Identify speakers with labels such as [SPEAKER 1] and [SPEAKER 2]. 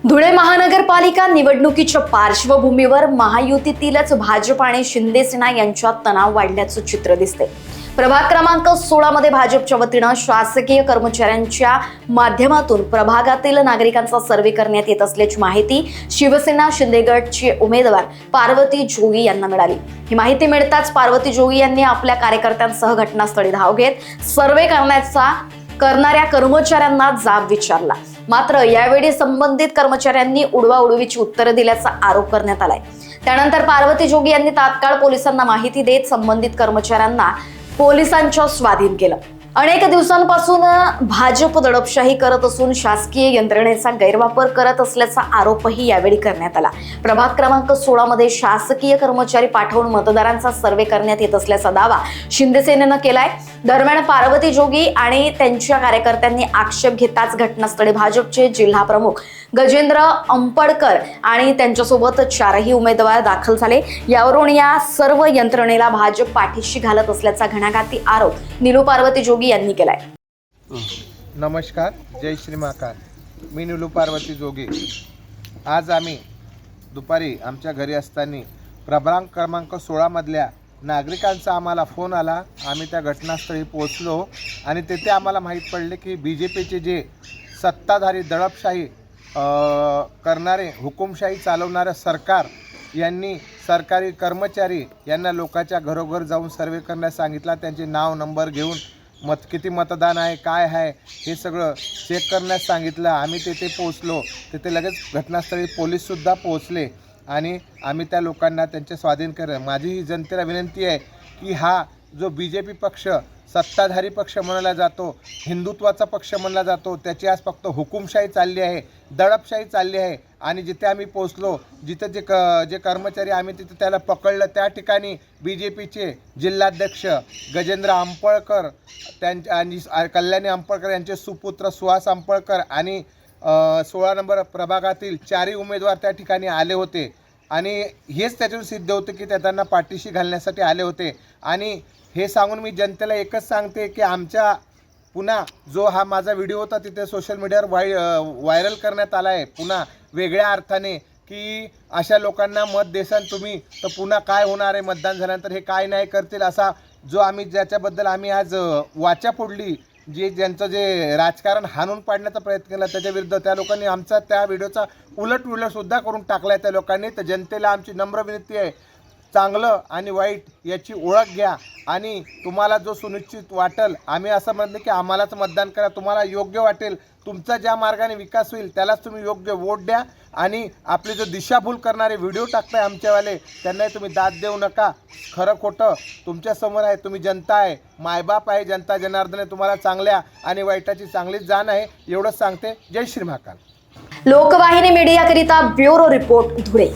[SPEAKER 1] धुळे महानगरपालिका निवडणुकीच्या पार्श्वभूमीवर महायुतीतीलच भाजप आणि शिंदे सेना यांच्यात तणाव वाढल्याचं चित्र दिसते। प्रभाग क्रमांक 16 मध्ये भाजपच्या वतीनं शासकीय कर्मचाऱ्यांच्या माध्यमातून प्रभागातील नागरिकांचा सर्व्हे करण्यात येत असल्याची माहिती शिवसेना शिंदे गटचे उमेदवार पार्वती जोगी यांना मिळाली। ही माहिती मिळताच पार्वती जोगी यांनी आपल्या कार्यकर्त्यांसह घटनास्थळी धाव घेत सर्व्हे करणाऱ्या कर्मचाऱ्यांना जाब विचारला। मात्र यावेळी संबंधित कर्मचाऱ्यांनी उडवाउडवीची उत्तरे दिल्याचा आरोप करण्यात आलाय। त्यानंतर पार्वती जोगी यांनी तात्काळ पोलिसांना माहिती देत संबंधित कर्मचाऱ्यांना पोलिसांच्या स्वाधीन केलं। अनेक दिवसांपासून भाजप दडपशाही करत असून शासकीय यंत्रणेचा गैरवापर करत असल्याचा आरोपही यावेळी करण्यात आला। प्रभाग क्रमांक 16 मध्ये शासकीय कर्मचारी पाठवून मतदारांचा सर्व्हे करण्यात येत असल्याचा दावा शिंदे सेनेनं केलाय। दरम्यान पार्वती जोगी आणि त्यांच्या कार्यकर्त्यांनी आक्षेप घेताच घटनास्थळी भाजपचे जिल्हा प्रमुख गजेंद्र अंपडकर आणि त्यांच्यासोबत 4ही उमेदवार दाखल झाले। यावरून या सर्व यंत्रणेला भाजप पाठीशी घालत असल्याचा घणाघाती आरोप नीलू पार्वती जोगी यांनी केलाय।
[SPEAKER 2] नमस्कार, जय श्री महाकाल। मी नीलू पार्वती जोगी। आज आम्ही दुपारी आमच्या घरी असताना प्रभाग क्रमांक 16 मधल्या नागरिकांचा आम्हाला फोन आला। आम्ही त्या घटनास्थळी पोहोचलो आणि तेथे आम्हाला माहीत पडले की बीजेपीचे जे सत्ताधारी दडपशाही करणारे, हुकुमशाही चालवणारे सरकार यांनी सरकारी कर्मचारी यांना लोकांच्या घरोघर जाऊन सर्वे करण्यास सांगितला। त्यांचे नाव नंबर घेऊन किती मतदान आहे, काय आहे हे सगळं चेक करण्यास सांगितलं। आम्ही तेथे पोहोचलो। तिथे लगेच घटनास्थळी पोलीससुद्धा पोहोचले आणि आम्ही त्या लोकांना त्यांचे स्वाधीन केलं। माझी ही जनतेला विनंती आहे की हा जो बीजेपी पक्ष सत्ताधारी पक्ष म्हणला जातो, हिंदुत्वाचा पक्ष म्हणला जातो, त्याची आज फक्त हुकुमशाही चालली आहे, दडपशाही चालली आहे। आणि जिथे आम्ही पोहोचलो, जिथे जे कर्मचारी आम्ही तिथे त्याला पकडलं, त्या ठिकाणी बीजेपीचे जिल्हाध्यक्ष गजेंद्र अंपळकर आणि कल्याणी अंपळकर यांचे सुपुत्र सुहास अंपळकर आणि 16 नंबर प्रभागातील 4ही उमेदवार त्या ठिकाणी आले होते। आणि हेच त्याच्यातून सिद्ध होते की ते त्यांना पाठीशी घालण्यासाठी आले होते। आणि हे सांगून मी जनतेला एकच सांगते की आमच्या पुन्हा जो हा माझा व्हिडिओ होता तिथे सोशल मीडियावर व्हायरल करण्यात आला आहे, पुन्हा वेगळ्या अर्थाने की अशा लोकांना मत देसान तुम्ही तर पुन्हा काय होणार आहे, मतदान झाल्यानंतर हे काय नाही करतील, असा जो आम्ही ज्याच्याबद्दल आम्ही आज वाचा फोडली, ज्यांचं जे राजकारण हाणून पाडण्याचा प्रयत्न केला त्याच्याविरुद्ध त्या लोकांनी आमचा त्या व्हिडिओचा उलटसुद्धा करून टाकला आहे त्या लोकांनी। तर जनतेला आमची नम्र विनंती आहे, चांगलं आणि वाईट याची ओळख घ्या आणि तुम्हाला जो सुनिश्चित वाटेल, आम्ही असं म्हणलं की आम्हालाच मतदान करा, तुम्हाला योग्य वाटेल, तुमचा ज्या मार्गाने विकास होईल त्यालाच तुम्ही योग्य वोट द्या। आणि आपले जो दिशाभूल करणारे व्हिडिओ टाकताय आमच्यावाले त्यांनाही तुम्ही दाद देऊ नका। खरं खोटं तुमच्यासमोर आहे, तुम्ही जनता आहे, मायबाप आहे, जनता जनार्दन तुम्हाला चांगल्या आणि वाईटाची चांगलीच जाण आहे, एवढंच सांगते। जय श्री महाकाल।
[SPEAKER 1] लोकवाहिनी मीडियाकरिता ब्युरो रिपोर्ट, धुळे।